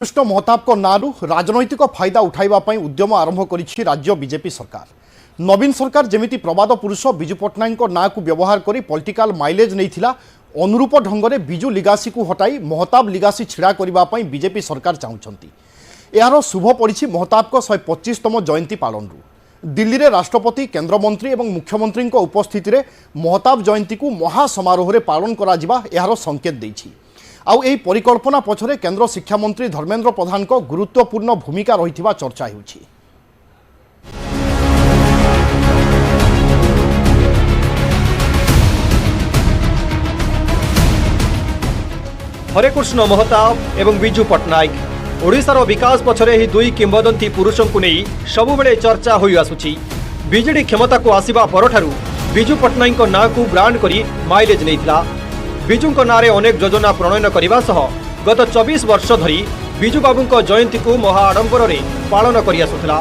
कृष्ण महताब को नारू राजनैतिक फायदा उठाइबा उद्यम आरंभ करिछि राज्य बीजेपी सरकार। नवीन सरकार जेमिति प्रवाद पुरुष बिजू पट्टनायक ना को व्यवहार करी पॉलिटिकल माइलेज नैथिला अनुरूप ढंग से बिजू लिगासी को हटाई महताब लिगासी छिड़ा करने बीजेपी सरकार चाहती। यार शुभ पड़ी महताब को 125तम जयंती पालन। दिल्ली में राष्ट्रपति केन्द्रमंत्री और मुख्यमंत्री उपस्थित में महताब जयंती को महासमारोह में पालन कर संकेत देछि। आउ एही परिकल्पना पछरे केंद्र शिक्षा मंत्री धर्मेंद्र प्रधान को गुरुत्वपूर्ण भूमिका रही चर्चा होउछि। हरेकृष्ण महताब एवं बिजू पट्टनायक ओडिशार विकास पछरे ही दुई किंवदंती पुरुषों को नहीं सबुबले चर्चा होई आसुछि। बीजेडी क्षमता को आसिबा परठारु बिजू पट्टनायक ना को ब्रांड करी माइलेज नैथिला। बिजू नारे अनेक योजना प्रणयन करने सह गत 24 वर्ष धरी बिजू बाबू जयंती को महाआडंबर रे पालन करि आसुथिला।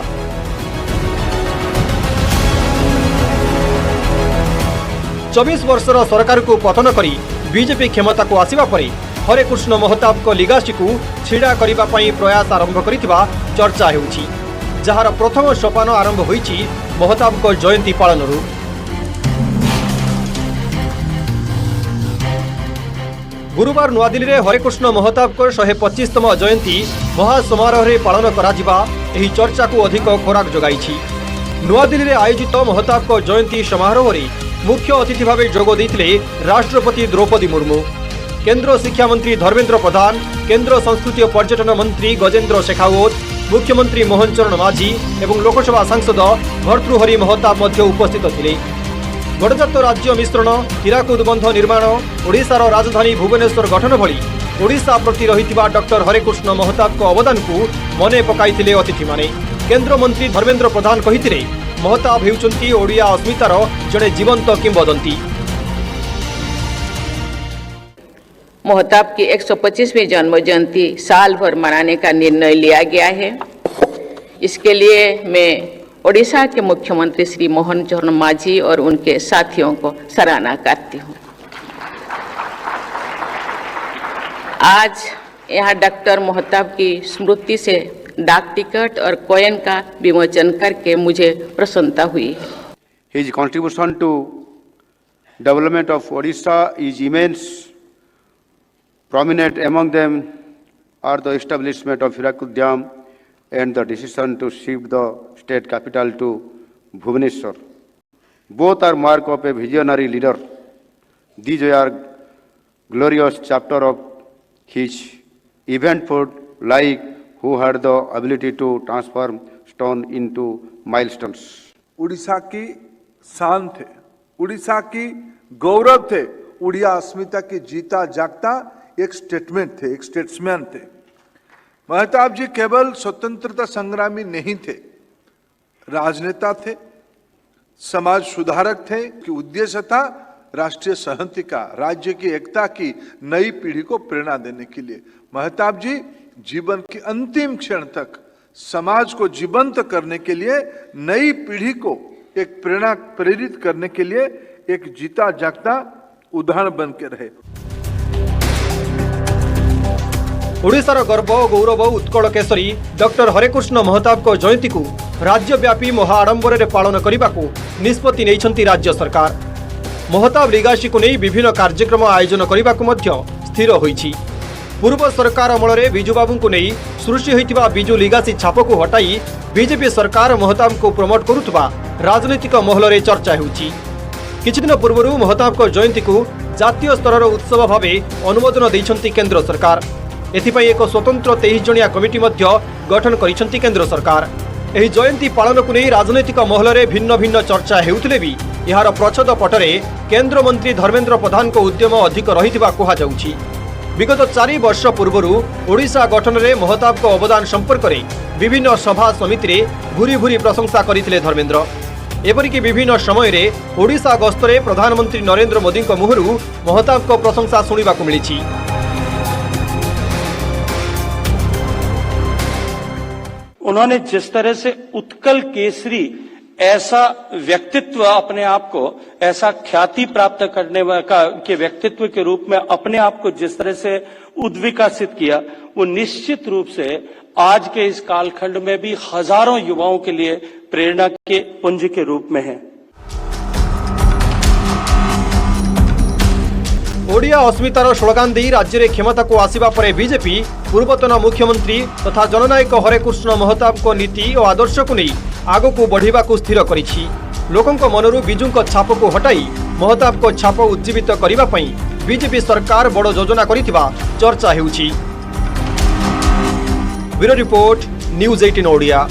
चौबीस वर्षर सरकार को पतन करी बीजेपी क्षमता को आसिबा परे हरेकृष्ण महताब को लिगासी को छिड़ा करिबा पई प्रयास आरंभ करिथिबा चर्चा हेउछि। जहार प्रथम सोपान आरंभ होईछि महताब को जयंती पालनरु। गुरुवार नुआदिल्ली में हरेकृष्ण महताब को 125तम जयंती महासमारोह में पालन करा एही चर्चा को अधिक खोराक जोगाइछि। नुआदिल्ली में आयोजित महताब को जयंती समारोह में मुख्य अतिथि भाव जोग देइथिले राष्ट्रपति द्रौपदी मुर्मू, केंद्र शिक्षा मंत्री धर्मेंद्र प्रधान, केंद्र संस्कृति और पर्यटन मंत्री गजेंद्र शेखावत, मुख्यमंत्री मोहन चरण माझी और लोकसभा सांसद भर्तृहरि महताब उपस्थित थिले। गणजात राज्य मिश्रण, हीराकुद बंध निर्माण, ओडिशार राजधानी भुवनेश्वर गठन भली ओडिशा प्रति रहितिबा डॉक्टर हरेकृष्ण महताब को अवदान को मने पकाइथिले अतिथि माने। केंद्र मंत्री धर्मेंद्र प्रधान कहिथिले महताब हेउचंती ओडिया अस्मितार जड़े जीवंत किंवदंती। महताब की 125वीं जन्म जयंती साल भर मनाने का निर्णय लिया गया है। इसके लिए मैं ओडिशा के मुख्यमंत्री श्री मोहन चरण माझी और उनके साथियों को सराहना करती हूँ। आज यहाँ डॉक्टर महताब की स्मृति से डाक टिकट और कॉइन का विमोचन करके मुझे प्रसन्नता हुई है। His contribution to development of Odisha is immense. Prominent among them are the establishment of Hirakud Dam and the decision to shift the state capital to Bhubaneswar. Both are mark of a visionary leader. These are glorious chapter of his eventful life, who had the ability to transform stone into milestones. Orissa की शान थे, उड़ीसा की गौरव थे, उड़िया अस्मिता की जीता जागता एक statement थे, एक स्टेट्समैन थे। महताब जी केवल स्वतंत्रता संग्रामी नहीं थे, राजनेता थे, समाज सुधारक थे कि उद्देश्य था राष्ट्रीय संहति का, राज्य की एकता की, नई पीढ़ी को प्रेरणा देने के लिए। महताब जी जीवन की अंतिम क्षण तक समाज को जीवंत करने के लिए, नई पीढ़ी को एक प्रेरणा प्रेरित करने के लिए एक जीता जागता उदाहरण बन के रहे। ओडिशार गर्व गौरव उत्कल केसरी डॉक्टर हरेकृष्ण महताब को जयंती को राज्यव्यापी महाआडंबर रे पालन करने को निष्पत्ति नैछंती राज्य सरकार। महताब लिगासी को नहीं विभिन्न कार्यक्रम आयोजन करने को मध्य स्थिर होईछि। पूर्व सरकार अमल में बिजू बाबू को नहीं सृष्टि होइतिबा बिजू लिगासी छाप को हटाई बीजेपी सरकार महताब को प्रमोट करुवा राजनीतिक महल में चर्चा होउछि। किछि दिन पूर्व महताब को जयंती को जातीय स्तर उत्सव भाव अनुमोदन दैछंती केंद्र सरकार। एथिपाई एक स्वतंत्र 23 जणिया कमिटी मध्य गठन करिसंती केंद्र सरकार। एही जयंती पालन को नहीं राजनीतिक महल में भिन्न भिन्न चर्चा हेउथिले भी यार प्रच्छद पटरे केंद्र मंत्री धर्मेंद्र प्रधान को उद्यम अधिक रहितिबा कहा जाउछि। विगत 4 वर्ष पूर्व ओडिशा गठन में महताब को अवदान संपर्क में विभिन्न सभा समिति रे भूरी भूरी प्रशंसा करथिले धर्मेंद्र। एपरिक विभिन्न समय रे ओडिशा गस्तरे प्रधानमंत्री नरेंद्र मोदी मुहरु महताब को प्रशंसा सुनिबा को मिलिछि। उन्होंने जिस तरह से उत्कल केसरी ऐसा व्यक्तित्व अपने आप को, ऐसा ख्याति प्राप्त करने के व्यक्तित्व के रूप में अपने आप को जिस तरह से उद्विकसित किया, वो निश्चित रूप से आज के इस कालखंड में भी हजारों युवाओं के लिए प्रेरणा के पुंज के रूप में है। ओडिया अस्मितार स्लोगान दी राज्य में क्षमता को आसिबा परे बीजेपी पूर्वतन मुख्यमंत्री तथा जननायक हरेकृष्ण महताब को नीति और आदर्श को नहीं आगो को बढ़िबा को स्थिर करिछि। लोकंक मनरु बिजुंक छाप को हटाई महताब को छाप उज्जीवित करिबा पई बीजेपी सरकार बड़ योजना करिथिबा चर्चा हेउछि। Bureau report, news 18 Odia.